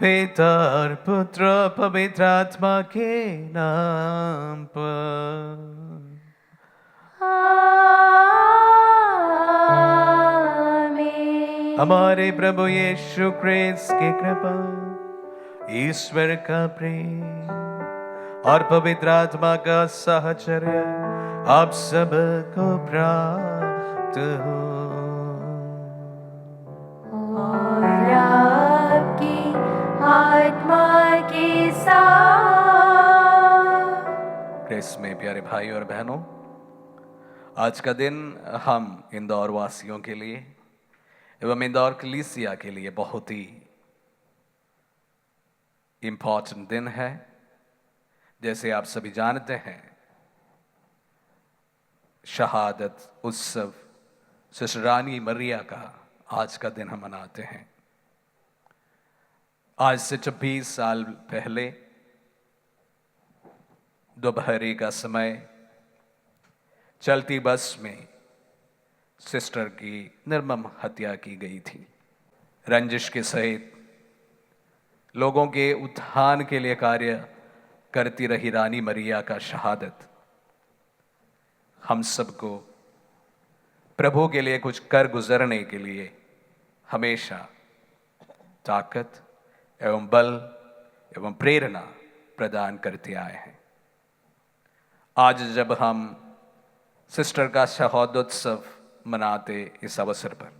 पिता और पुत्र पवित्र आत्मा के नाम पर। आमीन। हमारे प्रभु यीशु क्रिस्त की कृपा, ईश्वर का प्रेम और पवित्र आत्मा का साहचर्य आप सबको प्राप्त हो। और आपकी आत्मा के साथ। क्रिस्त में प्यारे भाई और बहनों, आज का दिन हम इंदौर वासियों के लिए एवं इंदौर कलीसिया के लिए बहुत ही इम्पॉर्टेंट दिन है। जैसे आप सभी जानते हैं, शहादत उत्सव सिस्टर रानी मरिया का आज का दिन हम मनाते हैं। आज से 26 साल पहले दोपहर का समय चलती बस में सिस्टर की निर्मम हत्या की गई थी। रंजिश के सहित लोगों के उत्थान के लिए कार्य करती रही रानी मरिया का शहादत हम सबको प्रभु के लिए कुछ कर गुजरने के लिए हमेशा ताकत एवं बल एवं प्रेरणा प्रदान करते आए हैं। आज जब हम सिस्टर का शहादोत्सव मनाते इस अवसर पर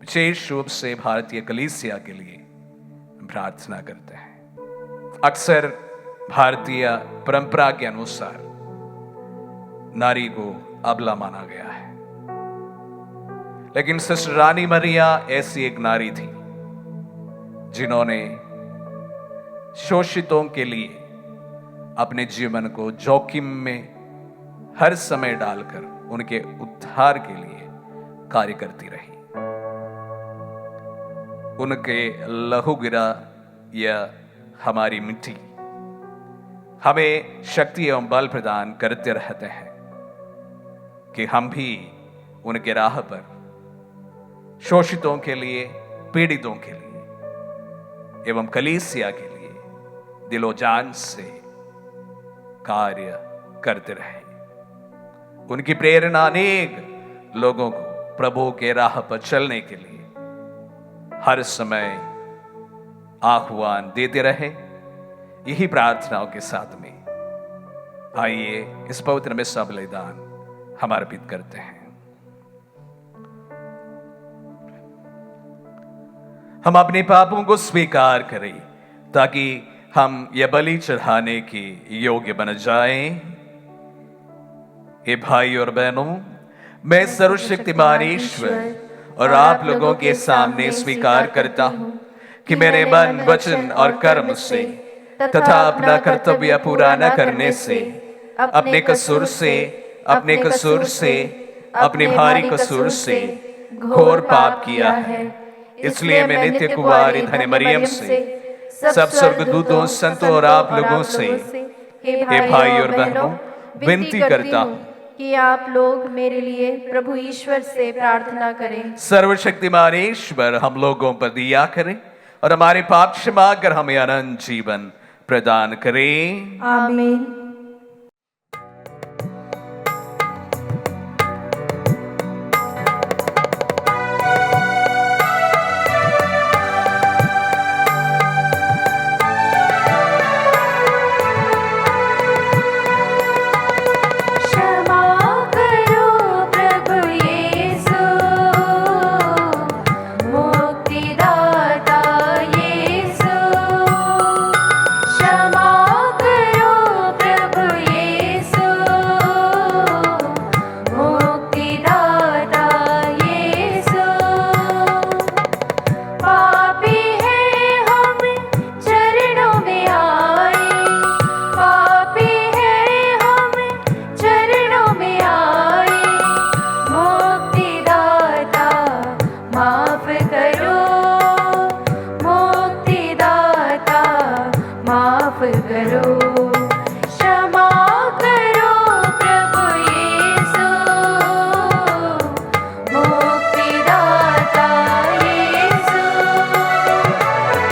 विशेष रूप से भारतीय कलीसिया के लिए प्रार्थना करते हैं। अक्सर भारतीय परंपरा के अनुसार नारी को अबला माना गया है, लेकिन सिस्टर रानी मरिया ऐसी एक नारी थी जिन्होंने शोषितों के लिए अपने जीवन को जोखिम में हर समय डालकर उनके उद्धार के लिए कार्य करती रही। उनके लहू गिरा यह हमारी मिट्टी हमें शक्ति एवं बल प्रदान करते रहते हैं कि हम भी उनके राह पर शोषितों के लिए, पीड़ितों के लिए एवं कलीसिया के लिए दिलो जान से कार्य करते रहे। उनकी प्रेरणा अनेक लोगों को प्रभु के राह पर चलने के लिए हर समय आह्वान देते रहे। यही प्रार्थनाओं के साथ में आइए इस पवित्र में सब बलिदान हम अर्पित करते हैं। हम अपने पापों को स्वीकार करें ताकि हम यह बलि चढ़ाने के योग्य बन जाएं। हे भाई और बहनों, मैं सर्वशक्तिमान ईश्वर और आप लोगों के सामने स्वीकार करता हूं कि मेरे मन, वचन और कर्म से तथा अपना कर्तव्य पूरा न करने से, अपने कसूर से, अपने भारी कसूर से घोर पाप किया है। इसलिए मैं नित्य कुंवारी धन्य मरियम से, सब स्वर्गदूतों, संतों और आप लोगों से, हे भाई और बहनों, विनती करता हूं कि आप लोग मेरे लिए प्रभु ईश्वर से प्रार्थना करें। सर्वशक्तिमान ईश्वर हम लोगों पर दया करें और हमारे पाप क्षमा कर हमें अनंत जीवन प्रदान करें। आमीन।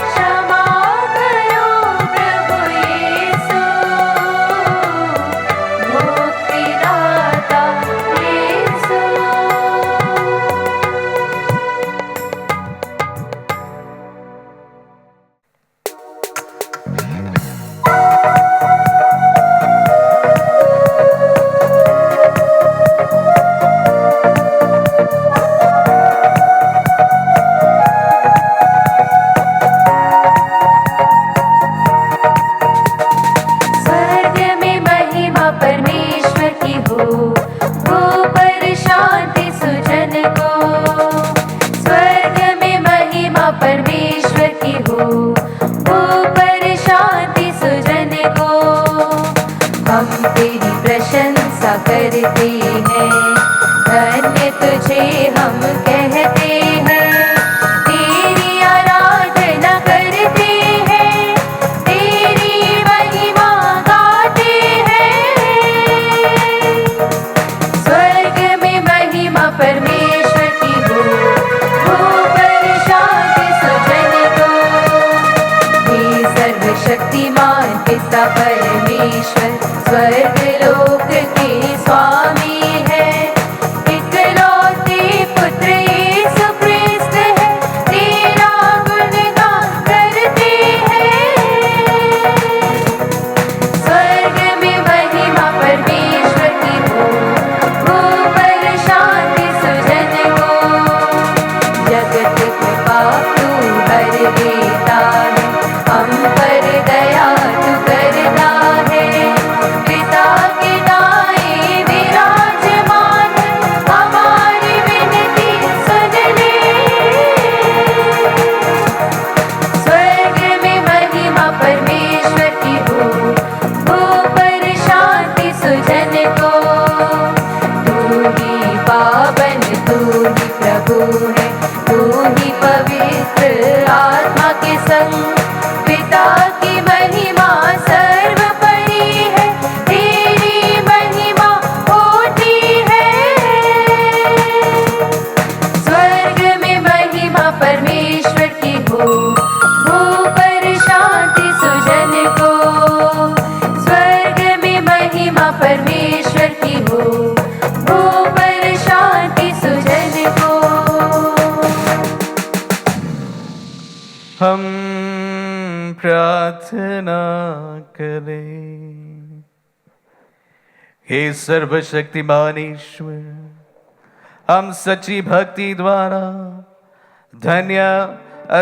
क्षमा करते हैं। धन्य तुझे हम कहते हैं, तेरी आराधना करते हैं, तेरी महिमा गाते हैं। स्वर्ग में महिमा परमेश्वर की हो, ऊपर शांति सुजन को। हे सर्वशक्तिमान पिता परमेश्वर, स्वर्ग लोक के स्वामी है। इकलौते पुत्र यीशु क्रिस्त है, तेरा गुणगान करते हैं। स्वर्ग में महिमा परमेश्वर की हो, ऊपर शांति सुजन को। जगत के पाप तू हर देता है, हम पर दया तू करता है। पिता के दाएं विराजमान, हमारी विनती सुन ले। स्वर्ग में महिमा परमेश्वर की हो, ऊपर शांति सुजन को। तू ही पावन, तू ही प्रभु है, तू ही पवित्र आत्मा के संग। पिता की महिमा सर्वोपरि है, तेरी महिमा होती है। स्वर्ग में महिमा परमेश्वर की हो, ऊपर शांति सुजन को। स्वर्ग में महिमा परमेश्वर की हो, ऊपर शांति सुजन को। हम प्रार्थना करें। हे सर्वशक्तिमान ईश्वर, हम सच्ची भक्ति द्वारा धन्य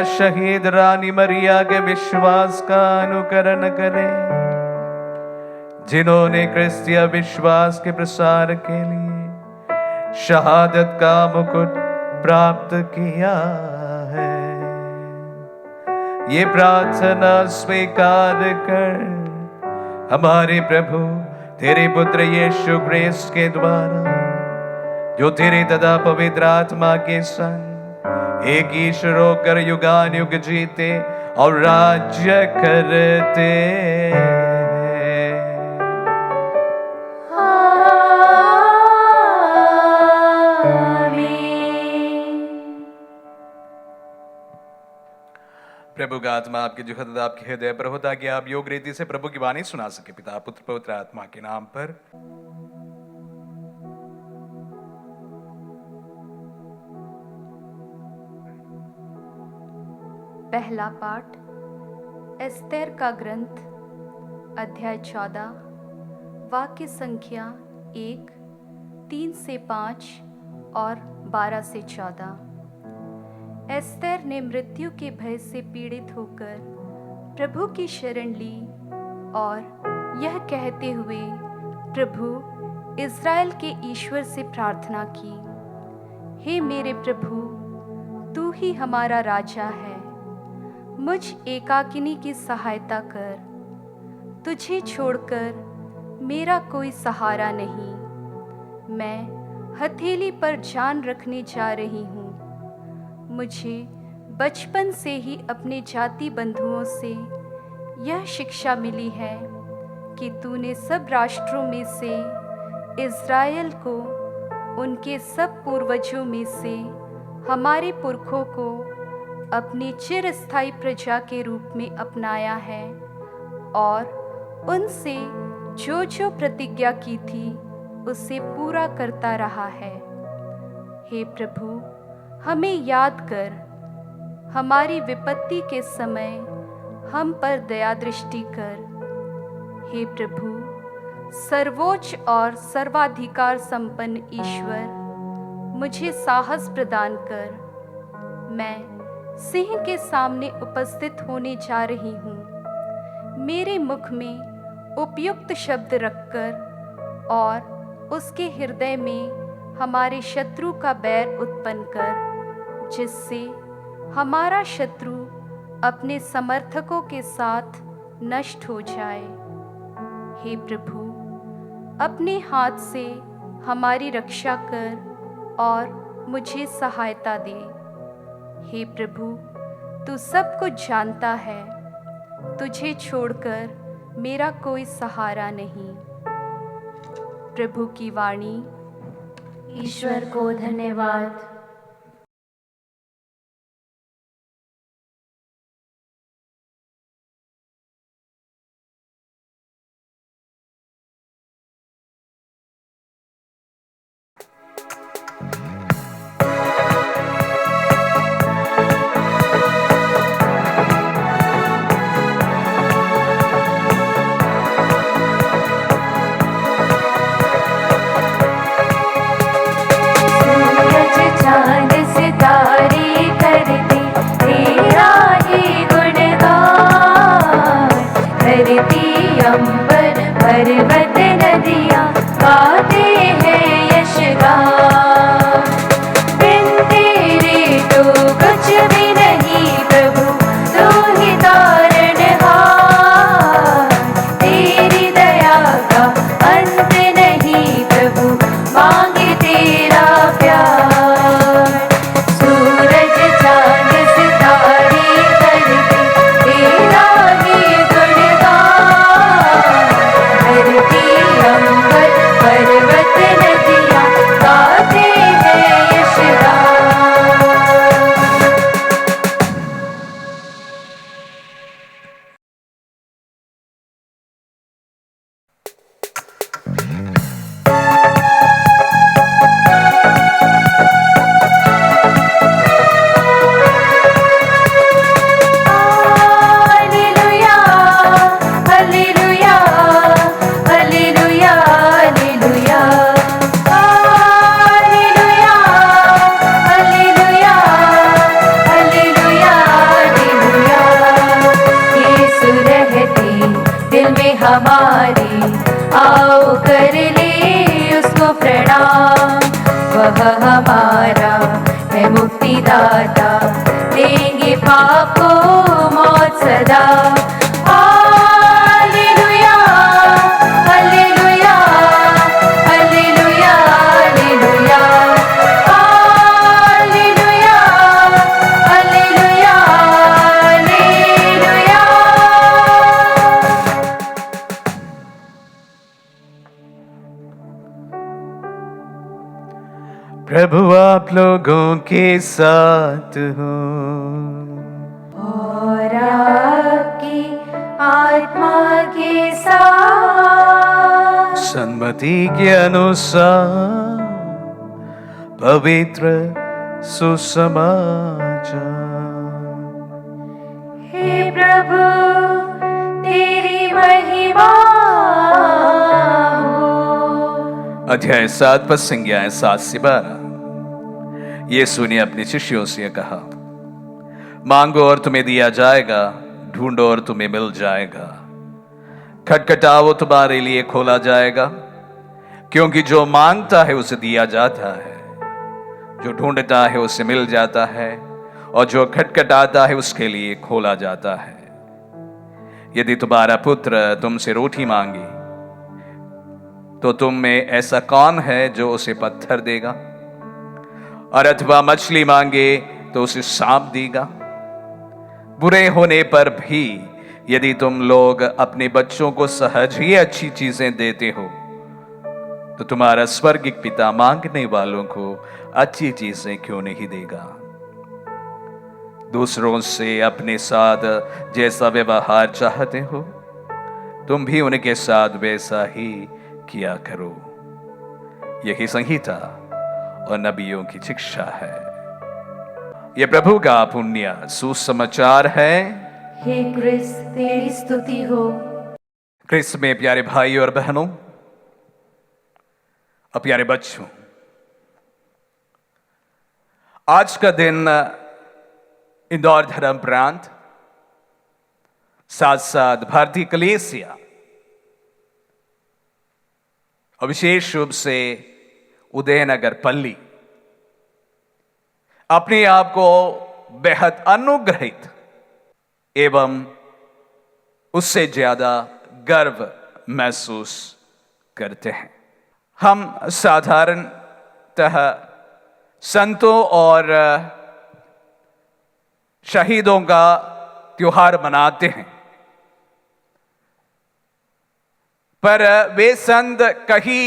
शहीद रानी मरिया के विश्वास का अनुकरण करें, जिन्होंने क्रिस्तीय विश्वास के प्रसार के लिए शहादत का मुकुट प्राप्त किया है। ये प्रार्थना स्वीकार कर हमारे प्रभु तेरे पुत्र यीशु क्रिस्त के द्वारा, जो तेरे तथा पवित्र आत्मा के संग एक ईश्वर होकर युगानुयुग जीते और राज्य करते हैं। प्रभु का आत्मा आपके जो खत आपके हृदय पर होता कि आप योग रीति से प्रभु की वाणी सुना सके। पिता पुत्र पवित्र आत्मा के नाम पर। पहला पाठ एस्तेर का ग्रंथ, अध्याय 14, वाक्य संख्या 1, 3 से 5 और 12 से 14। एस्तेर ने मृत्यु के भय से पीड़ित होकर प्रभु की शरण ली और यह कहते हुए प्रभु इज़राइल के ईश्वर से प्रार्थना की, हे मेरे प्रभु, तू ही हमारा राजा है, मुझ एकाकिनी की सहायता कर। तुझे छोड़कर मेरा कोई सहारा नहीं। मैं हथेली पर जान रखने जा रही हूँ। मुझे बचपन से ही अपने जाति बंधुओं से यह शिक्षा मिली है कि तूने सब राष्ट्रों में से इज़राइल को, उनके सब पूर्वजों में से हमारे पुरखों को अपनी चिरस्थायी प्रजा के रूप में अपनाया है और उनसे जो जो प्रतिज्ञा की थी उसे पूरा करता रहा है। हे प्रभु, हमें याद कर, हमारी विपत्ति के समय हम पर दया दृष्टि कर। हे प्रभु, सर्वोच्च और सर्वाधिकार संपन्न ईश्वर, मुझे साहस प्रदान कर। मैं सिंह के सामने उपस्थित होने जा रही हूँ। मेरे मुख में उपयुक्त शब्द रखकर और उसके हृदय में हमारे शत्रु का बैर उत्पन्न कर, जिससे हमारा शत्रु अपने समर्थकों के साथ नष्ट हो जाए। हे प्रभु, अपने हाथ से हमारी रक्षा कर और मुझे सहायता दे। हे प्रभु, तू सब कुछ जानता है, तुझे छोड़कर मेरा कोई सहारा नहीं। प्रभु की वाणी। ईश्वर को धन्यवाद। पर्वत नदियाँ गाते हैं यशगान। बिन तेरे तो कुछ भी नहीं प्रभु, तू ही तारणहार। तेरी दया का अंत नहीं प्रभु, मांगे तेरा प्यार। सूरज चांद सितारे करते तेरा ही गुणगान। धरती अंबर पर्वत नदियाँ गाते हैं यशगान। हालेलुया, हालेलुया, हालेलुया, हालेलुया। हालेलुया, हालेलुया, हालेलुया, हालेलुया। यीशु रहते दिल में हमारे, आओ कर ले उसको प्रणाम। वह हमारा है मुक्तिदाता, देंगे पाप को मौत सदा। हालेलुया, हालेलुया, हालेलुया, हालेलुया। हालेलुया, हालेलुया, हालेलुया। प्रभु आप लोगों के साथ हो। और आपकी आत्मा के साथ। सन्मति के अनुसार पवित्र सुसमाचार। हे प्रभु, तेरी महिमा हो। अध्याय 7 पद संज्ञाएं 7 से 12। यीशु ने अपने शिष्यों से कहा, मांगो और तुम्हें दिया जाएगा, ढूंढो और तुम्हें मिल जाएगा, खटखटाओ तुम्हारे लिए खोला जाएगा। क्योंकि जो मांगता है उसे दिया जाता है, जो ढूंढता है उसे मिल जाता है, और जो खटखटाता है उसके लिए खोला जाता है। यदि तुम्हारा पुत्र तुमसे रोटी मांगे तो तुम में ऐसा कौन है जो उसे पत्थर देगा? और अथवा मछली मांगे तो उसे सांप देगा? बुरे होने पर भी यदि तुम लोग अपने बच्चों को सहज ही अच्छी चीजें देते हो, तो तुम्हारा स्वर्गिक पिता मांगने वालों को अच्छी चीजें क्यों नहीं देगा? दूसरों से अपने साथ जैसा व्यवहार चाहते हो, तुम भी उनके साथ वैसा ही किया करो। यही संहिता और नबियों की शिक्षा है। यह प्रभु का पुण्य सुसमाचार है। हे क्रिस्त, तेरी स्तुति हो। क्रिस्त में प्यारे भाई और बहनों और प्यारे बच्चों, आज का दिन इंदौर धर्म प्रांत, साथ साथ भारतीय कलीसिया और विशेष रूप से उदयनगर पल्ली अपने आप को बेहद अनुग्रहित एवं उससे ज्यादा गर्व महसूस करते हैं। हम साधारणतः संतों और शहीदों का त्योहार मनाते हैं, पर वे संत कहीं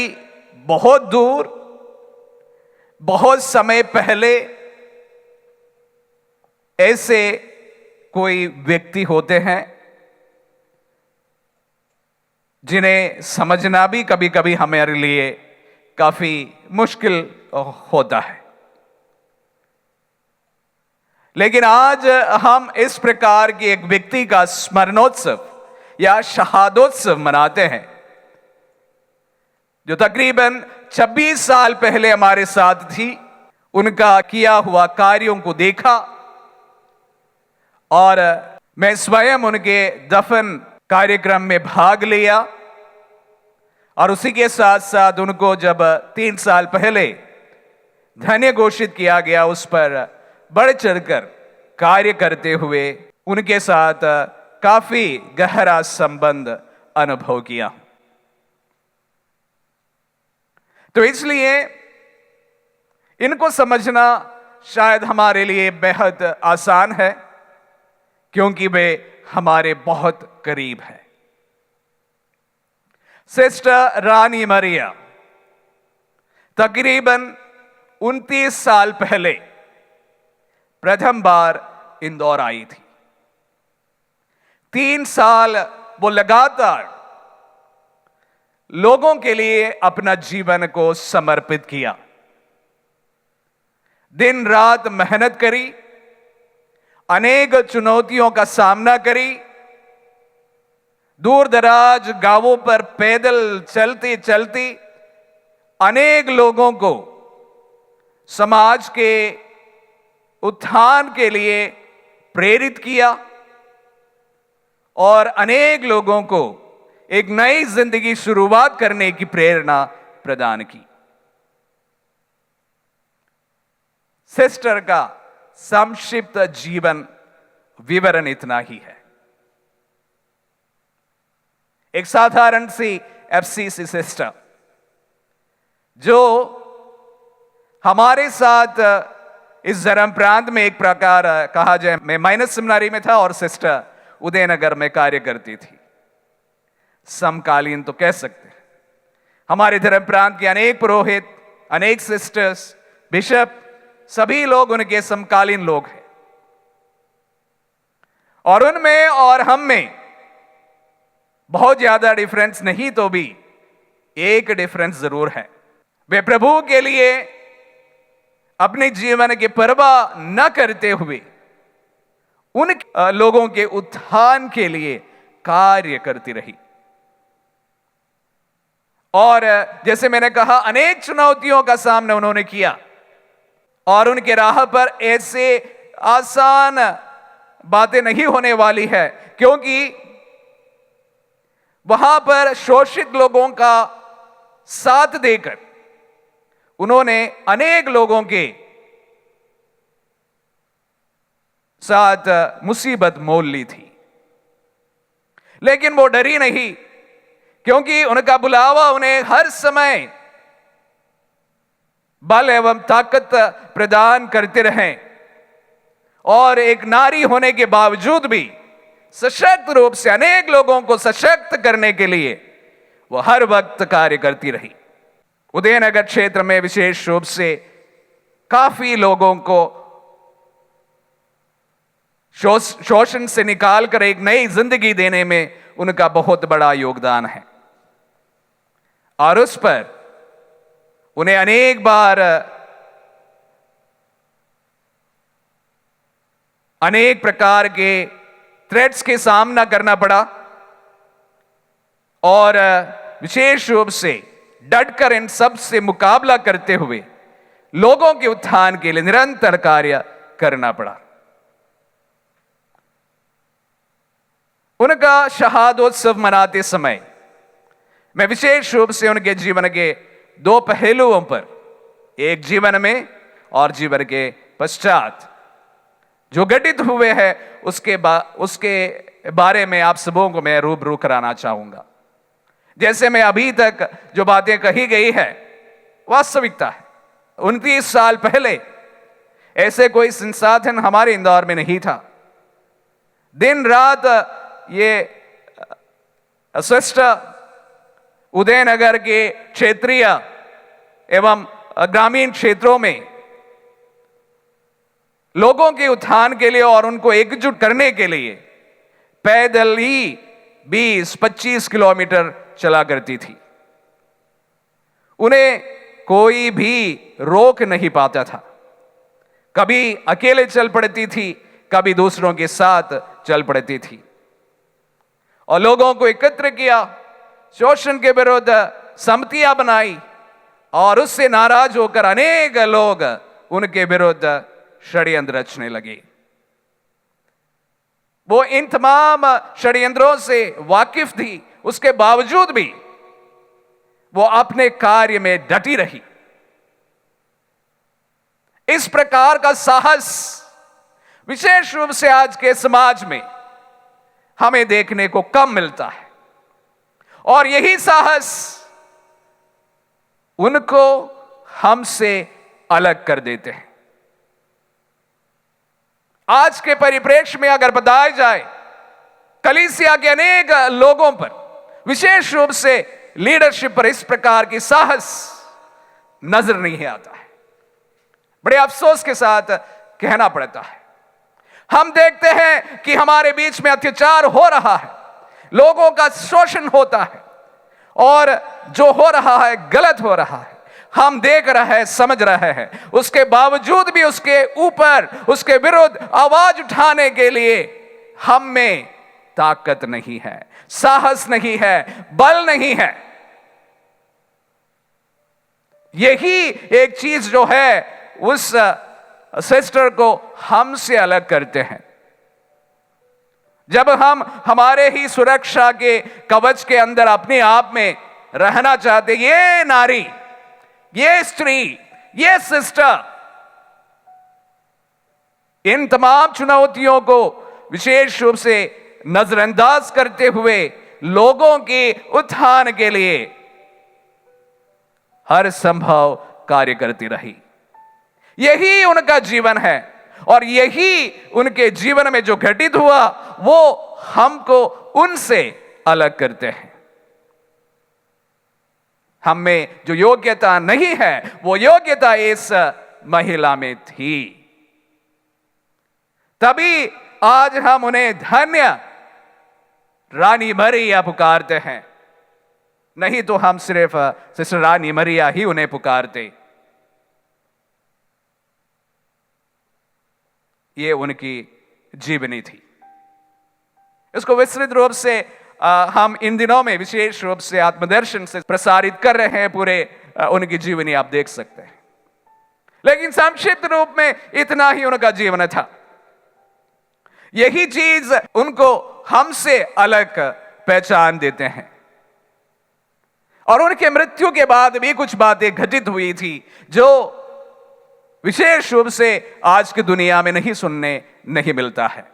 बहुत दूर, बहुत समय पहले ऐसे कोई व्यक्ति होते हैं जिन्हें समझना भी कभी कभी हमारे लिए काफी मुश्किल होता है। लेकिन आज हम इस प्रकार के एक व्यक्ति का स्मरणोत्सव या शहादोत्सव मनाते हैं जो तकरीबन 26 साल पहले हमारे साथ थी। उनका किया हुआ कार्यों को देखा और मैं स्वयं उनके दफन कार्यक्रम में भाग लिया, और उसी के साथ साथ उनको जब 3 साल पहले धन्य घोषित किया गया, उस पर बढ़ चढ़कर कार्य करते हुए उनके साथ काफी गहरा संबंध अनुभव किया। तो इसलिए इनको समझना शायद हमारे लिए बेहद आसान है, क्योंकि वे हमारे बहुत करीब है। सिस्टर रानी मरिया तकरीबन 29 साल पहले प्रथम बार इंदौर आई थी। 3 साल वो लगातार लोगों के लिए अपना जीवन को समर्पित किया, दिन रात मेहनत करी, अनेक चुनौतियों का सामना करी, दूर दराज गांवों पर पैदल चलती चलती अनेक लोगों को समाज के उत्थान के लिए प्रेरित किया और अनेक लोगों को एक नई जिंदगी शुरुआत करने की प्रेरणा प्रदान की। सिस्टर का संक्षिप्त जीवन विवरण इतना ही है। एक साधारण सी एफसीसी सिस्टर जो हमारे साथ इस धर्म प्रांत में एक प्रकार कहा जाए, मैं माइनस सेमिनारी में था और सिस्टर उदयनगर में कार्य करती थी। समकालीन तो कह सकते हैं। हमारे धर्म प्रांत के अनेक पुरोहित, अनेक सिस्टर्स, बिशप, सभी लोग उनके समकालीन लोग हैं, और उनमें और हम में बहुत ज्यादा डिफरेंस नहीं तो भी एक डिफरेंस जरूर है। वे प्रभु के लिए अपने जीवन की परवाह न करते हुए उन लोगों के उत्थान के लिए कार्य करती रही, और जैसे मैंने कहा अनेक चुनौतियों का सामना उन्होंने किया, और उनके राह पर ऐसे आसान बातें नहीं होने वाली है, क्योंकि वहां पर शोषित लोगों का साथ देकर उन्होंने अनेक लोगों के साथ मुसीबत मोल ली थी। लेकिन वो डरी नहीं, क्योंकि उनका बुलावा उन्हें हर समय बल एवं ताकत प्रदान करते रहे, और एक नारी होने के बावजूद भी सशक्त रूप से अनेक लोगों को सशक्त करने के लिए वो हर वक्त कार्य करती रही। उदयनगर क्षेत्र में विशेष रूप से काफी लोगों को शोषण से निकालकर एक नई जिंदगी देने में उनका बहुत बड़ा योगदान है, और उस पर उन्हें अनेक बार अनेक प्रकार के थ्रेट्स के सामना करना पड़ा, और विशेष रूप से डटकर इन सब से मुकाबला करते हुए लोगों के उत्थान के लिए निरंतर कार्य करना पड़ा। उनका शहादोत्सव मनाते समय मैं विशेष रूप से उनके जीवन के 2 पहलुओं पर, एक जीवन में और जीवन के पश्चात जो घटित हुए हैं उसके बारे में आप सबों को मैं रूबरू कराना चाहूंगा। जैसे में अभी तक जो बातें कही गई है वास्तविकता है। 29 साल पहले ऐसे कोई संसाधन हमारे इंदौर में नहीं था। दिन रात ये सिस्टर उदयनगर के क्षेत्रीय एवं ग्रामीण क्षेत्रों में लोगों के उत्थान के लिए और उनको एकजुट करने के लिए पैदल ही 20-25 किलोमीटर चला करती थी। उन्हें कोई भी रोक नहीं पाता था। कभी अकेले चल पड़ती थी, कभी दूसरों के साथ चल पड़ती थी और लोगों को एकत्र किया, शोषण के विरुद्ध समितियां बनाई और उससे नाराज होकर अनेक लोग उनके विरुद्ध षड्यंत्र रचने लगे। वो इन तमाम षड्यंत्रों से वाकिफ थी, उसके बावजूद भी वो अपने कार्य में डटी रही। इस प्रकार का साहस विशेष रूप से आज के समाज में हमें देखने को कम मिलता है और यही साहस उनको हमसे अलग कर देते हैं। आज के परिप्रेक्ष्य में अगर बताया जाए, कलीसिया के अनेक लोगों पर, विशेष रूप से लीडरशिप पर इस प्रकार की साहस नजर नहीं आता है। बड़े अफसोस के साथ कहना पड़ता है। हम देखते हैं कि हमारे बीच में अत्याचार हो रहा है, लोगों का शोषण होता है और जो हो रहा है गलत हो रहा है। हम देख रहे हैं, समझ रहे हैं, उसके बावजूद भी उसके ऊपर, उसके विरुद्ध आवाज उठाने के लिए हम में ताकत नहीं है, साहस नहीं है, बल नहीं है। यही एक चीज जो है उस सिस्टर को हमसे अलग करते हैं। जब हम हमारे ही सुरक्षा के कवच के अंदर अपने आप में रहना चाहते, ये नारी, ये स्त्री, ये सिस्टर इन तमाम चुनौतियों को विशेष रूप से नजरअंदाज करते हुए लोगों के उत्थान के लिए हर संभव कार्य करती रही। यही उनका जीवन है और यही उनके जीवन में जो घटित हुआ वो हमको उनसे अलग करते हैं। हम में जो योग्यता नहीं है वो योग्यता इस महिला में थी। तभी आज हम उन्हें धन्य रानी मरिया पुकारते हैं, नहीं तो हम सिर्फ सिस्टर रानी मरिया ही उन्हें पुकारते। ये उनकी जीवनी थी। इसको विस्तृत रूप से हम इन दिनों में विशेष रूप से आत्मदर्शन से प्रसारित कर रहे हैं। पूरे उनकी जीवनी आप देख सकते हैं, लेकिन संक्षिप्त रूप में इतना ही उनका जीवन था। यही चीज उनको हमसे अलग पहचान देते हैं। और उनके मृत्यु के बाद भी कुछ बातें घटित हुई थी जो विशेष रूप से आज की दुनिया में नहीं सुनने नहीं मिलता है।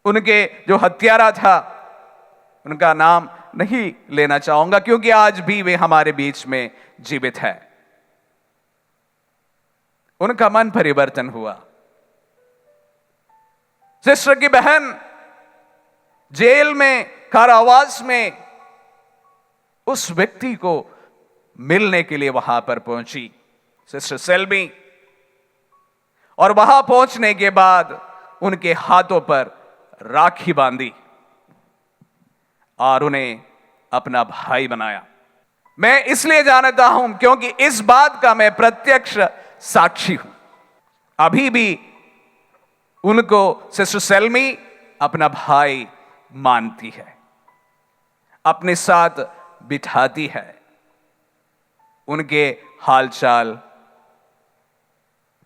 उनके जो हत्यारा था, उनका नाम नहीं लेना चाहूंगा क्योंकि आज भी वे हमारे बीच में जीवित है। उनका मन परिवर्तन हुआ। सिस्टर की बहन जेल में, कारावास में उस व्यक्ति को मिलने के लिए वहां पर पहुंची, सिस्टर सेल्मी, और वहां पहुंचने के बाद उनके हाथों पर राखी बांधी और उन्हें अपना भाई बनाया। मैं इसलिए जानता हूं क्योंकि इस बात का मैं प्रत्यक्ष साक्षी हूं। अभी भी उनको सिस्टर सेल्मी अपना भाई मानती है, अपने साथ बिठाती है, उनके हालचाल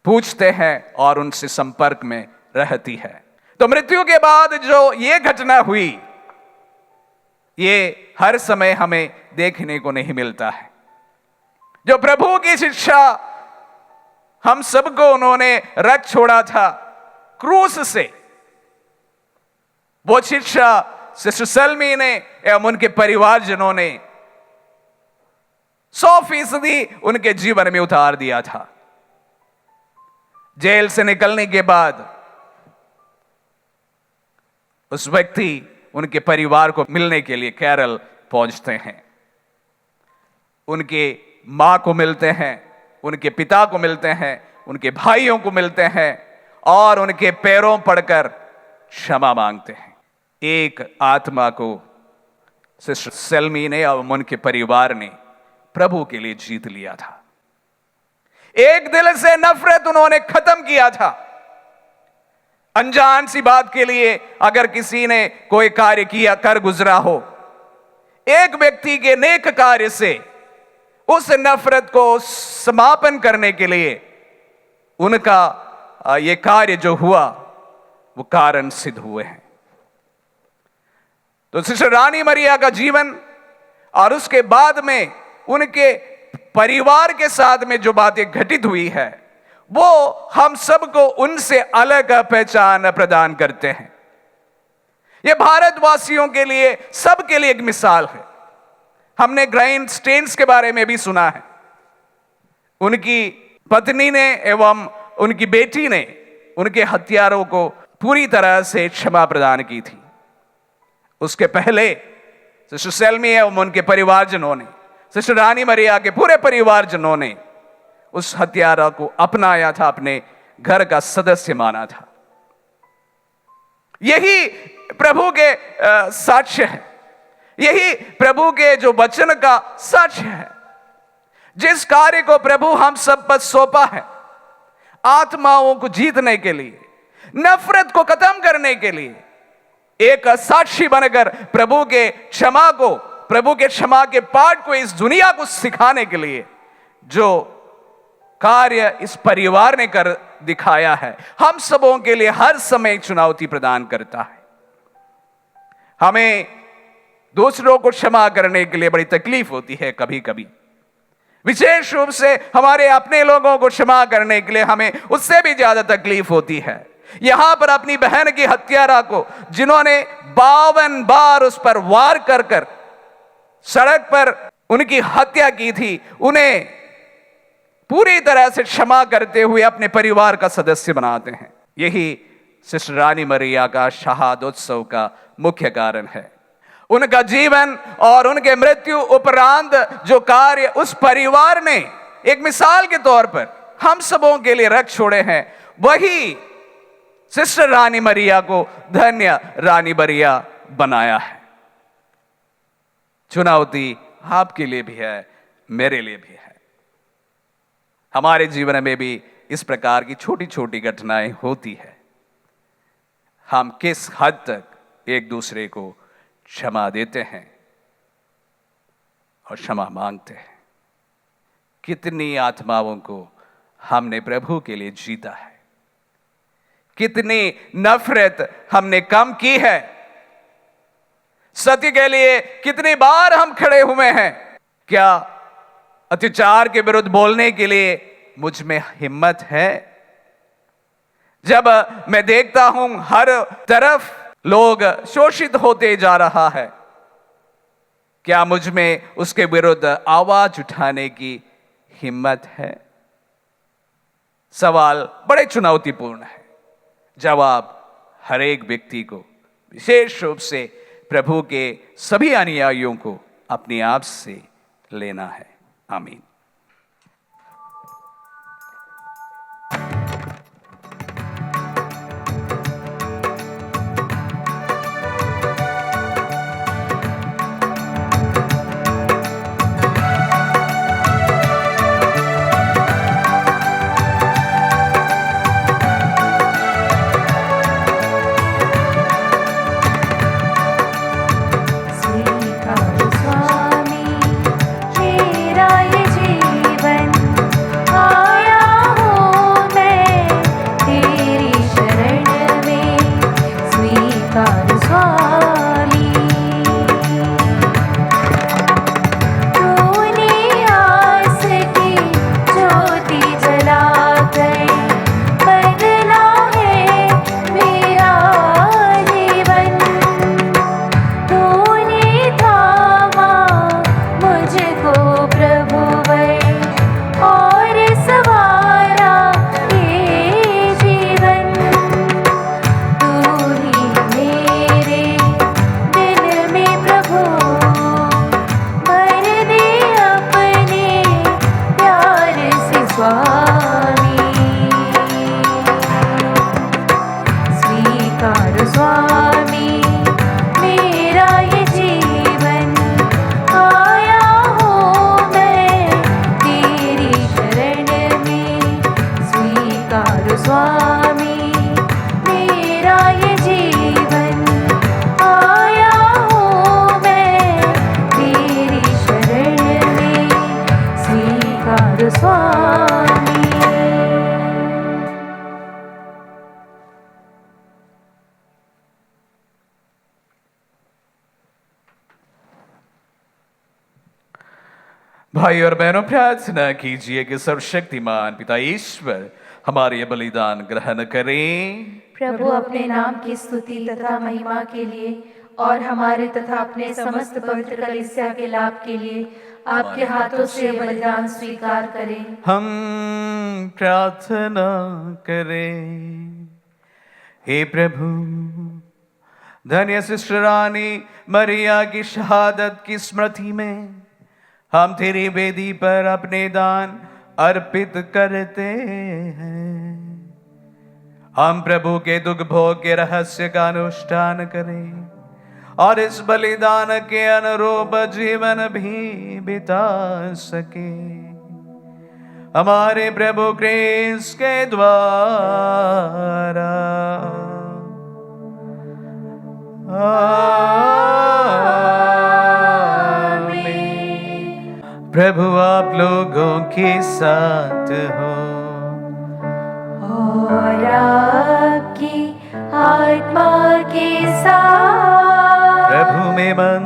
पूछते हैं और उनसे संपर्क में रहती है। तो मृत्यु के बाद जो ये घटना हुई, ये हर समय हमें देखने को नहीं मिलता है। जो प्रभु की शिक्षा हम सबको उन्होंने रख छोड़ा था क्रूस से, वो शिक्षा सिस्टर सलमी ने एवं उनके परिवारजनों ने 100% उनके जीवन में उतार दिया था। जेल से निकलने के बाद उस व्यक्ति उनके परिवार को मिलने के लिए केरल पहुंचते हैं। उनके मां को मिलते हैं, उनके पिता को मिलते हैं, उनके भाइयों को मिलते हैं और उनके पैरों पड़कर क्षमा मांगते हैं। एक आत्मा को सिस्टर सेल्मी ने और उनके परिवार ने प्रभु के लिए जीत लिया था। एक दिल से नफरत उन्होंने खत्म किया था। अनजान सी बात के लिए अगर किसी ने कोई कार्य किया कर गुजरा हो, एक व्यक्ति के नेक कार्य से उस नफरत को समापन करने के लिए उनका यह कार्य जो हुआ वो कारण सिद्ध हुए हैं। तो सिस्टर रानी मरिया का जीवन और उसके बाद में उनके परिवार के साथ में जो बातें घटित हुई है वो हम सबको उनसे अलग पहचान प्रदान करते हैं। ये भारतवासियों के लिए, सबके लिए एक मिसाल है। हमने ग्राइन स्टेन्स के बारे में भी सुना है। उनकी पत्नी ने एवं उनकी बेटी ने उनके हत्यारों को पूरी तरह से क्षमा प्रदान की थी। उसके पहले सिस्टर सेल्मी एवं उनके परिवारजनों ने, सिस्टर रानी मरिया के पूरे परिवारजनों ने उस हत्यारा को अपनाया था, अपने घर का सदस्य माना था। यही प्रभु के साक्ष्य है, यही प्रभु के जो वचन का साक्ष्य है। जिस कार्य को प्रभु हम सब पर सौंपा है, आत्माओं को जीतने के लिए, नफरत को खत्म करने के लिए, एक साक्षी बनकर प्रभु के क्षमा को, प्रभु के क्षमा के पाठ को इस दुनिया को सिखाने के लिए जो कार्य इस परिवार ने कर दिखाया है, हम सबों के लिए हर समय एक चुनौती प्रदान करता है। हमें दूसरों को क्षमा करने के लिए बड़ी तकलीफ होती है कभी कभी, विशेष रूप से हमारे अपने लोगों को क्षमा करने के लिए हमें उससे भी ज्यादा तकलीफ होती है। यहां पर अपनी बहन की हत्यारा को, जिन्होंने 52 बार उस पर वार कर कर सड़क पर उनकी हत्या की थी, उन्हें पूरी तरह से क्षमा करते हुए अपने परिवार का सदस्य बनाते हैं। यही सिस्टर रानी मरिया का शहादोत्सव का मुख्य कारण है। उनका जीवन और उनके मृत्यु उपरांत जो कार्य उस परिवार ने एक मिसाल के तौर पर हम सबों के लिए रख छोड़े हैं, वही सिस्टर रानी मरिया को धन्य रानी मरिया बनाया है। चुनौती आपके लिए भी है, मेरे लिए भी है। हमारे जीवन में भी इस प्रकार की छोटी छोटी घटनाएं होती है। हम किस हद तक एक दूसरे को क्षमा देते हैं और क्षमा मांगते हैं। कितनी आत्माओं को हमने प्रभु के लिए जीता है, कितनी नफरत हमने कम की है, सत्य के लिए कितनी बार हम खड़े हुए हैं। क्या अत्याचार के विरुद्ध बोलने के लिए मुझ में हिम्मत है? जब मैं देखता हूं हर तरफ लोग शोषित होते जा रहा है, क्या मुझ में उसके विरुद्ध आवाज उठाने की हिम्मत है? सवाल बड़े चुनौतीपूर्ण है। जवाब हर एक व्यक्ति को, विशेष रूप से प्रभु के सभी अनुयायियों को अपने आप से लेना है। आमीन। स्वीकार स्वामी, हे राय जी भाई और बहनों, प्रार्थना कीजिए कि सर्वशक्तिमान पिता ईश्वर हमारे ये बलिदान ग्रहण करें। प्रभु अपने नाम की स्तुति तथा महिमा के लिए और हमारे तथा अपने समस्त पवित्र कलीसिया के लाभ के लिए आपके हाथों से यह बलिदान स्वीकार करें। हम प्रार्थना करें। हे प्रभु, धन्य सिस्टर रानी मरिया की शहादत की स्मृति में हम तेरी वेदी पर अपने दान अर्पित करते हैं। हम प्रभु के दुख भोग के रहस्य का अनुष्ठान करें और इस बलिदान के अनुरूप जीवन भी बिता सके। हमारे प्रभु क्रिस्त के द्वारा। प्रभु आप लोगों के साथ हो और आपकी आत्मा के साथ। प्रभु में मन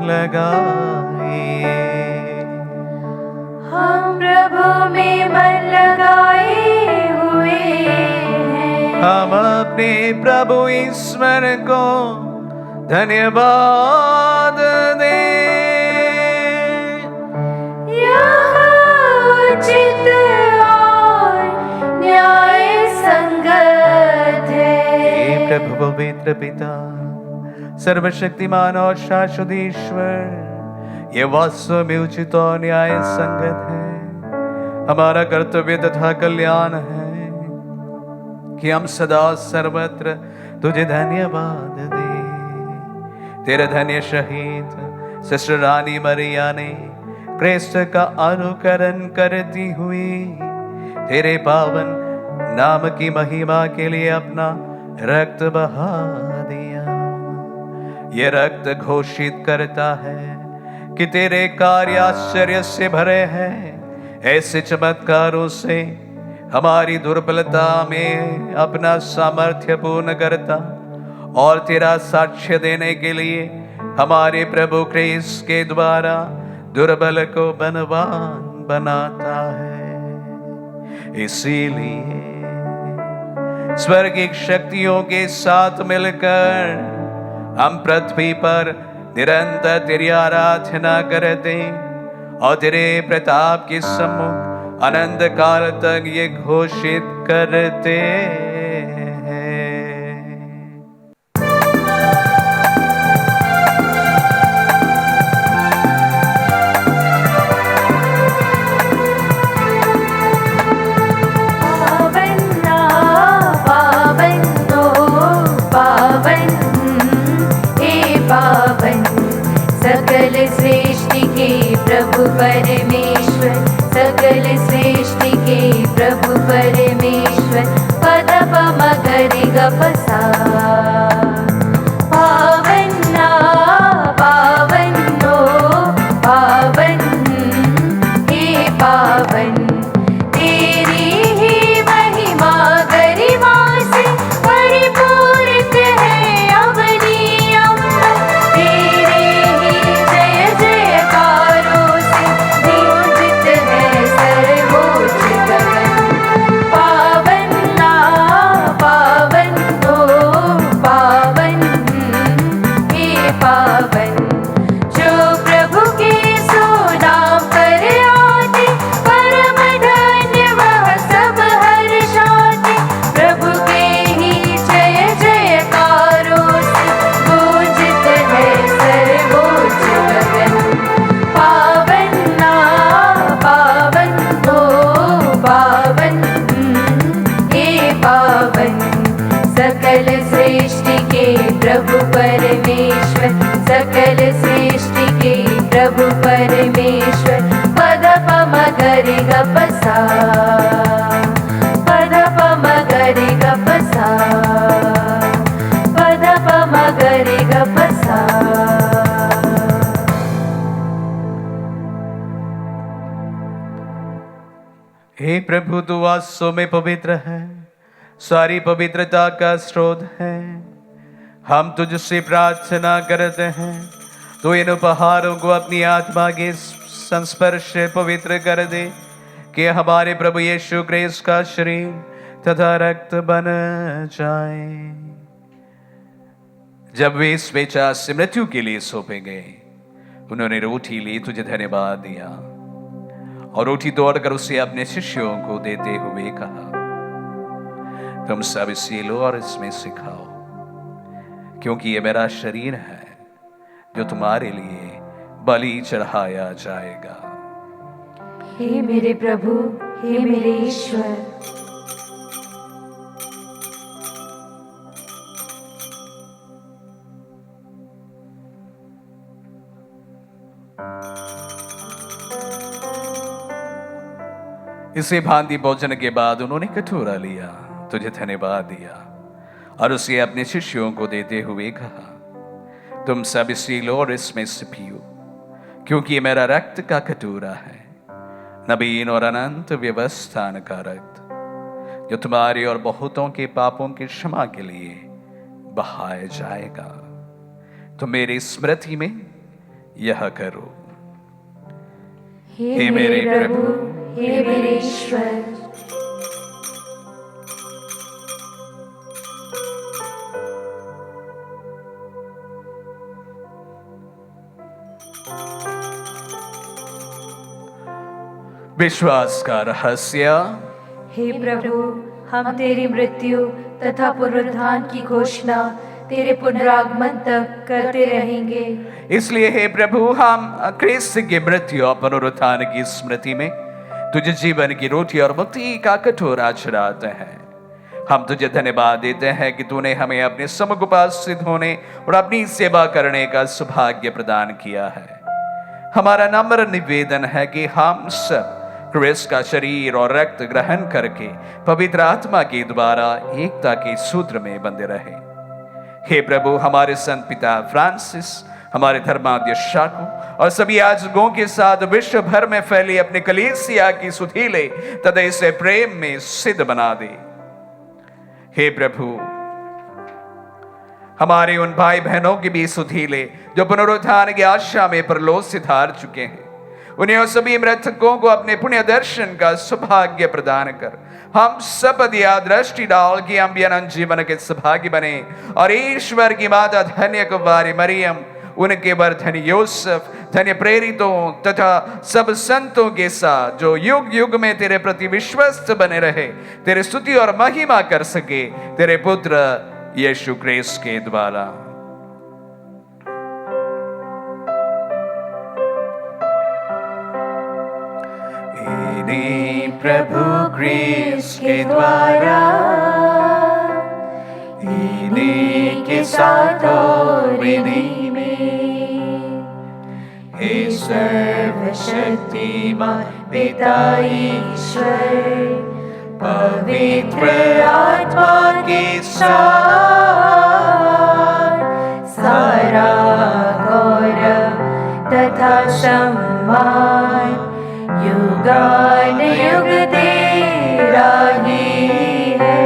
लगाए। हम प्रभु में मन लगाए हुए हैं। हम अपने प्रभु ईश्वर को धन्यवाद दें। उचित और न्याय संगत है। प्रभु पवित्र पिता, सर्वशक्तिमान और शाश्वत ईश्वर, ये वास्तव में उचित और न्याय संगत है। हमारा कर्तव्य तथा कल्याण है कि हम सदा सर्वत्र तुझे धन्यवाद दें। तेरे धन्य शहीद सिस्टर रानी मरिया ने क्रिस्त का अनुकरण करती हुई तेरे पावन नाम की महिमा के लिए अपना रक्त बहा दिया। ये रक्त घोषित करता है कि तेरे कार्य आश्चर्य से भरे हैं। ऐसे चमत्कारों से हमारी दुर्बलता में अपना सामर्थ्य पूर्ण करता और तेरा साक्ष्य देने के लिए हमारे प्रभु क्रिस्त के द्वारा दुर्बल को बलवान बनाता है। इसीलिए स्वर्गिक शक्तियों के साथ मिलकर हम पृथ्वी पर निरंतर तेरी आराधना करते और तेरे प्रताप के सम्मुख अनंत काल तक ये घोषित करते हैं। सकल सृष्टि के प्रभु परमेश्वर, सकल सृष्टि के प्रभु परमेश्वर, पद पम गरि ग प सा। पावन्ना पावन्नो पावन, हे पावन, तेरी ही महिमा गरिमा से परिपूरित है अवनी अम्बर। तेरे ही जय जयकारों से गूंजित है सर्वोच्च गगन। पावन्ना पावन हो पावन, हे पावन, जो प्रभु के सो नाम पर आते, परम धन्य वह सब हर्षाते। प्रभु के ही जय जयकारों से गूंजित है सर्वोच्च गगन। पावन्ना पावन हो पावन, हे पावन, सकल सृष्टि के प्रभु परमेश्वर, सकल सृष्टि के प्रभु परमेश्वर, पद पम गरि ग प सा। पद पम गरि ग प सा, पद पम गरि ग प सा। हे प्रभु, तू वास्तव में पवित्र है, सारी पवित्रता का स्रोत है। हम तुझसे प्रार्थना करते हैं, तो इन उपहारों को अपनी आत्मा के संस्पर्श से पवित्र कर दे कि हमारे प्रभु यीशु क्रिस्त का शरीर तथा रक्त बन जाए। जब वे स्वेच्छा से मृत्यु के लिए सौंपे गए, उन्होंने रोटी ली, तुझे धन्यवाद दिया और रोटी तोड़कर उसे अपने शिष्यों को देते हुए कहा, तुम सब इसे लो और इसमें से खाओ, क्योंकि ये मेरा शरीर है जो तुम्हारे लिए बलि चढ़ाया जाएगा। हे मेरे प्रभु, हे मेरे ईश्वर। इसे भांति भोजन के बाद उन्होंने कटोरा लिया, तुझे धन्यवाद दिया और उसे अपने शिष्यों को देते हुए कहा, तुम सब इसे लो और इसमें से पियो, क्योंकि ये मेरा रक्त का कटोरा है, नवीन और अनंत व्यवस्थान का रक्त, जो तुम्हारे और बहुतों के पापों की क्षमा के लिए बहाया जाएगा। तो मेरी स्मृति में यह करो। हे मेरे प्रभु, हे मेरे ईश्वर। विश्वास का रहस्य। हे प्रभु, हम तेरी मृत्यु तथा पुनरुत्थान की घोषणा तेरे पुनरागमन तक करते रहेंगे। इसलिए हे प्रभु, हम क्रिस्त की मृत्यु और पुनरुत्थान की स्मृति में तुझे जीवन की रोटी और मुक्ति का कटोरा चढ़ाते हैं। हम तुझे धन्यवाद देते हैं कि तूने हमें अपने सम्मुख उपस्थित होने और अपनी सेवा करने का सौभाग्य प्रदान किया है। हमारा नम्र निवेदन है कि हम सब क्रिस्त का शरीर और रक्त ग्रहण करके पवित्र आत्मा के द्वारा एकता के सूत्र में बंधे रहे। हे प्रभु, हमारे संत पिता फ्रांसिस, हमारे धर्माध्यक्ष शाकू और सभी याजकों के साथ विश्व भर में फैली अपने कलीसिया की सुधीले तथा इसे प्रेम में सिद्ध बना दे। हे प्रभु, हमारे उन भाई बहनों की भी सुधीले जो पुनरुत्थान की आशा में परलोक से धार चुके हैं, उन्हें और सभी मृतकों को अपने पुण्य दर्शन का सौभाग्य प्रदान कर हम सब दिया दृष्टि डाल कि हम भी अनंत जीवन के सौभाग्य बने और ईश्वर की माता धन्य कुमारी मरियम, उनके वर धन्य यूसुफ, धन्य प्रेरितों तथा सब संतों के साथ जो युग युग में तेरे प्रति विश्वस्त बने रहे, तेरे स्तुति और महिमा कर सके तेरे पुत्र यीशु क्रिस्त के द्वारा। प्रभु क्रिस्त के द्वारा, इन्हीं के साथ और इन्हीं में, हे सर्वशक्तिमान पिता ईश्वर, पवित्र आत्मा के साथ सारा गौरव तथा सम्मान युगान युग तेरा ही है।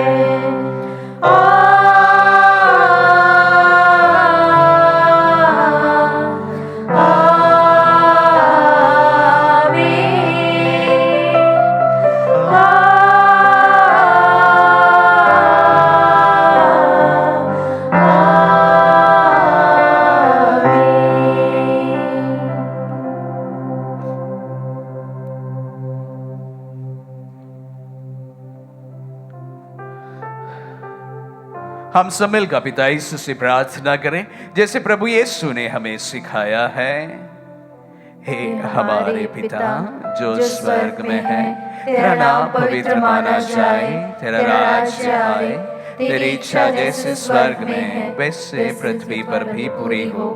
हम सब मिलकर पिता यीशु से प्रार्थना करें जैसे प्रभु यीशु ने हमें सिखाया है। हे हमारे पिता जो स्वर्ग में है, तेरा नाम पवित्र माना जाए, तेरा राज्य आए, तेरी इच्छा जैसे स्वर्ग में है वैसे पृथ्वी पर भी पूरी हो।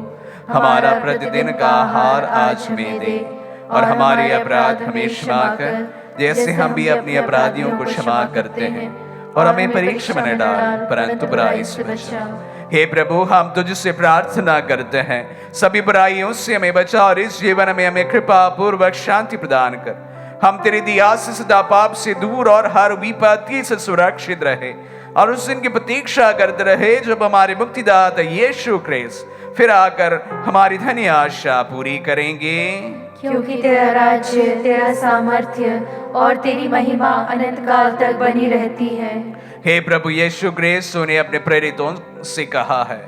हमारा प्रतिदिन का आहार आज हमें दे और हमारे अपराध हमें क्षमा कर जैसे हम भी अपने अपराधियों को क्षमा करते हैं, और हमें परीक्षा में न डाल परंतु बुराई से बचा। हे प्रभु, हम तुझसे प्रार्थना करते हैं सभी बुराइयों से हमें बचा और इस जीवन में हमें कृपा पूर्वक शांति प्रदान कर। हम तेरी दया से सदा पाप से दूर और हर विपत्ति से सुरक्षित रहे और उस दिन की प्रतीक्षा करते रहे जब हमारे मुक्तिदाता यीशु क्रिस्त फिर आकर हमारी धन्य आशा पूरी करेंगे। क्योंकि तेरा राज्य, तेरा सामर्थ्य और तेरी महिमा अनंत काल तक बनी रहती है। हे प्रभु यीशु क्रिस्त ने अपने प्रेरितों से कहा है,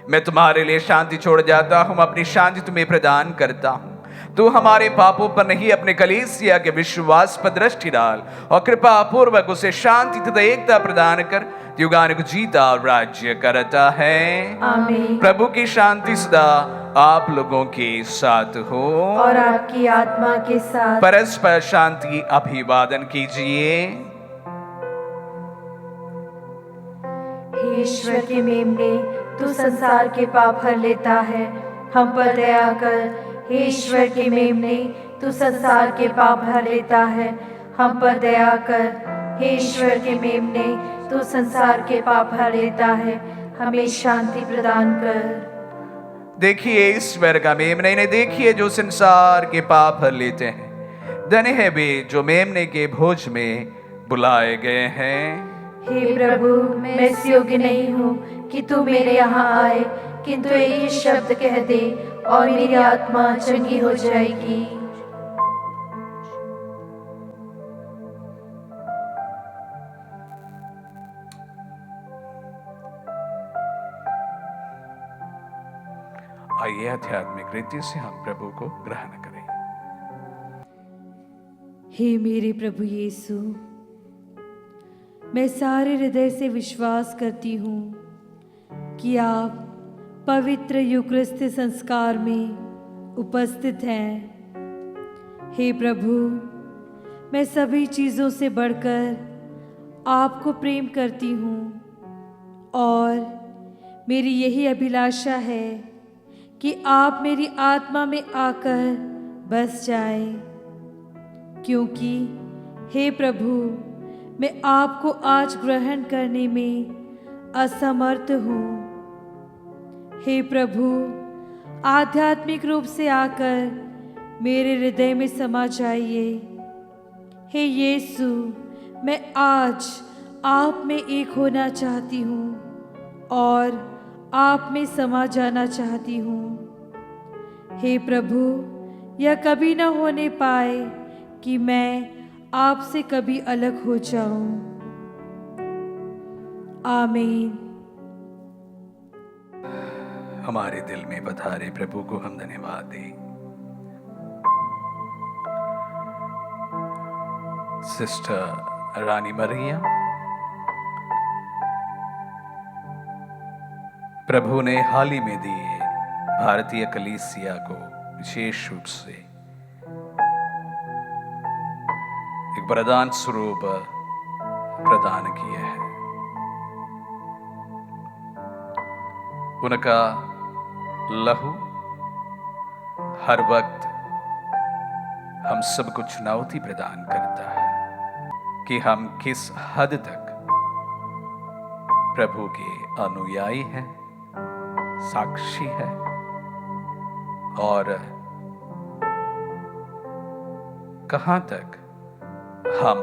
मैं तुम्हारे लिए शांति छोड़ जाता हूं, अपनी शांति तुम्हें प्रदान करता हूं। तू हमारे पापों पर नहीं, अपने कलीसिया के विश्वास पर दृष्टि डाल और कृपा पूर्वक उसे शांति तथा एकता प्रदान कर, युगानुग जीता और राज्य करता है। आमीन। प्रभु की शांति सदा आप लोगों के साथ हो और आपकी आत्मा के साथ। परस्पर शांति अभिवादन कीजिए। हे ईश्वर के मेमने, तू संसार के पाप हर लेता है, हम पर दया कर। हे ईश्वर के मेमने, तू संसार के पाप हर लेता है, हम पर दया कर। हे ईश्वर के मेमने, तू संसार के पाप हर लेता है, हमें शांति प्रदान कर। देखिए ईश्वर का मेमने ने, देखिए जो संसार के पाप हर लेते हैं। धन्य है वे जो मेमने के भोज में बुलाए गए हैं। हे प्रभु, मैं इस योग्य नहीं हूँ कि तू मेरे यहाँ आए, किंतु एक ही शब्द कह दे और मेरी आत्मा चंगी हो जाएगी। आइए आध्यात्मिक रीति से हम प्रभु को ग्रहण करें। हे मेरे प्रभु यीशु, मैं सारे हृदय से विश्वास करती हूँ कि आप पवित्र यूकरिस्त संस्कार में उपस्थित हैं। हे प्रभु, मैं सभी चीज़ों से बढ़कर आपको प्रेम करती हूँ और मेरी यही अभिलाषा है कि आप मेरी आत्मा में आकर बस जाएं, क्योंकि हे प्रभु, मैं आपको आज ग्रहण करने में असमर्थ हूँ। हे प्रभु, आध्यात्मिक रूप से आकर मेरे हृदय में समा जाइए। हे यीशु, मैं आज आप में एक होना चाहती हूँ और आप में समा जाना चाहती हूँ। हे प्रभु, यह कभी न होने पाए कि मैं आपसे कभी अलग हो जाऊं। आमीन। हमारे दिल में पधारे प्रभु को हम धन्यवाद दें। सिस्टर रानी मरिया, प्रभु ने हाल ही में दिए भारतीय कलीसिया को विशेष रूप से एक वरदान स्वरूप प्रदान किए हैं। उनका लहू हर वक्त हम सबको चुनौती प्रदान करता है कि हम किस हद तक प्रभु के अनुयायी हैं, साक्षी है और कहां तक हम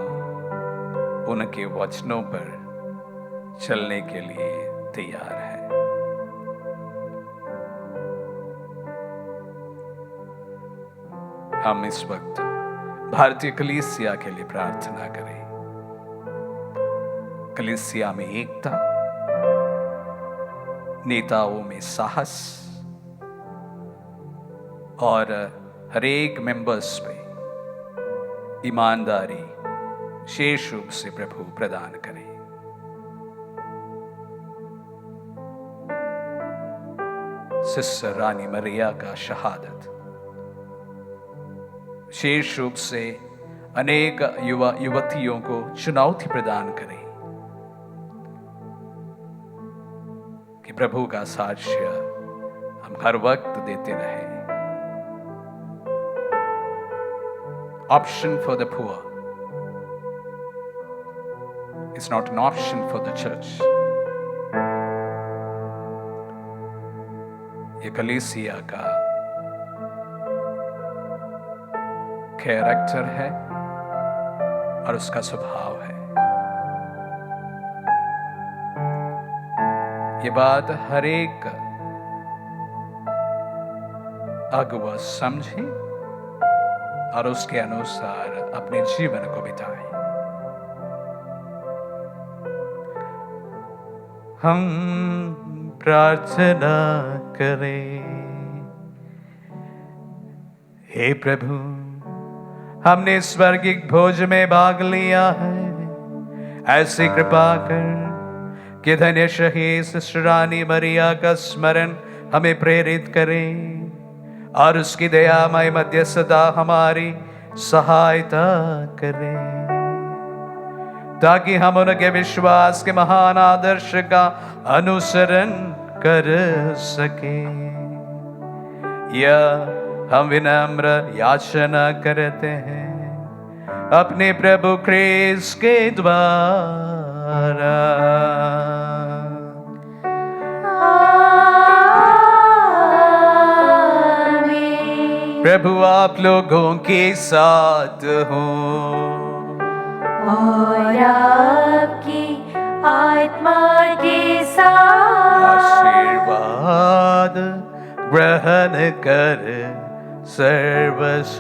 उनके वचनों पर चलने के लिए तैयार हैं। हम इस वक्त भारतीय कलीसिया के लिए प्रार्थना करें। कलीसिया में एकता, नेताओं में साहस और हर एक मेंबर्स पे ईमानदारी विशेष रूप से प्रभु प्रदान करें। सिस्टर रानी मरिया का शहादत विशेष रूप से अनेक युवा युवतियों को चुनौती प्रदान करें कि प्रभु का साक्ष्य हम हर वक्त देते रहें। Option for the poor is not an option for the church. ये कलीसिया का कैरेक्टर है और उसका स्वभाव है। ये बात हर एक अगुवा समझे और उसके अनुसार अपने जीवन को बिताएं। हम प्रार्थना करें। हे प्रभु, हमने स्वर्गिक भोज में भाग लिया है, ऐसी कृपा कर कि धन्य शहीद सिस्टर रानी मरिया का स्मरण हमें प्रेरित करें और उसकी दयामय मध्यस्थता हमारी सहायता करें, ताकि हम उनके विश्वास के महान आदर्श का अनुसरण कर सकें। यह हम विनम्र याचना करते हैं अपने प्रभु ख्रीस्त के द्वारा। प्रभु आप लोगों के साथ हो और आपकी आत्मा के साथ। आशीर्वाद ग्रहण कर सर्वशक्तिमान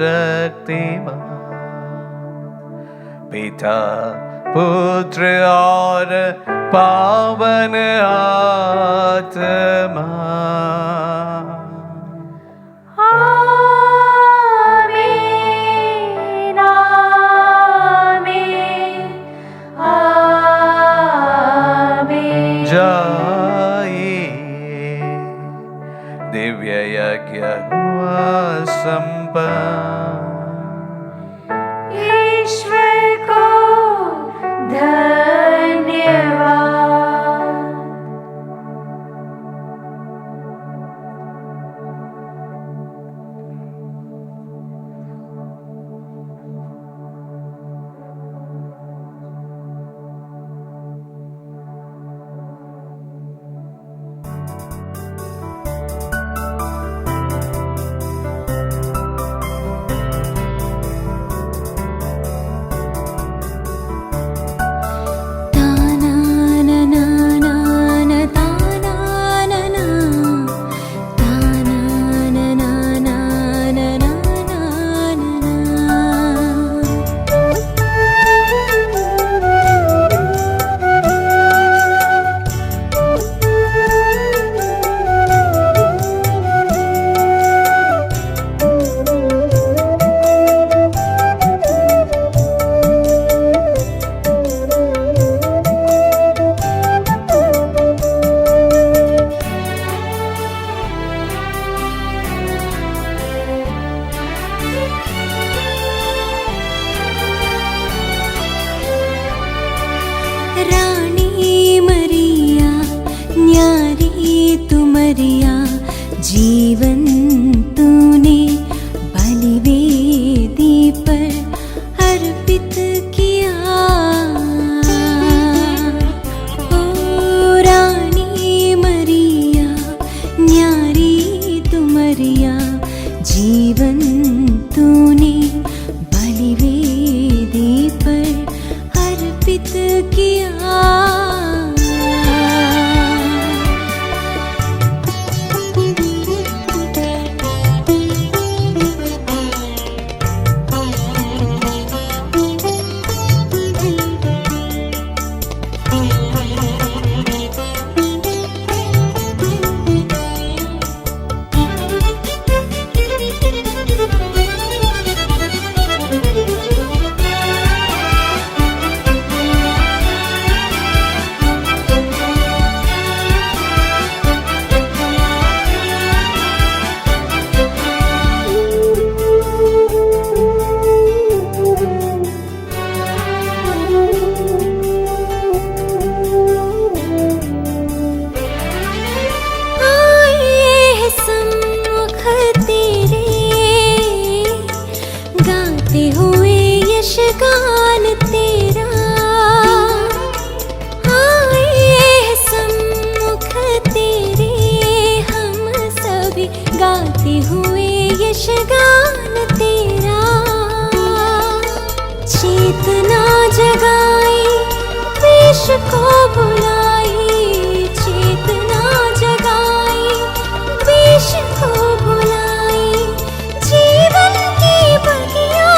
पिता, पुत्र और पावन आत्मा। आमीन, आमीन, आमीन। जाइए, दिव्य यज्ञ हुआ संपन्न। ईश्वर को धन्यवाद। जीवन तूने बलिवेदी पर अर्पित किया। ओ रानी मरिया, न्यारी तू मरिया, जीवन तूने बलिवेदी पर अर्पित किया। गाते हुए यशगान तेरा, चेतना जगाई विश्व को बुलाई, चेतना जगाई विश्व को बुलाई, जीवन की बगिया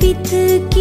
कल्पित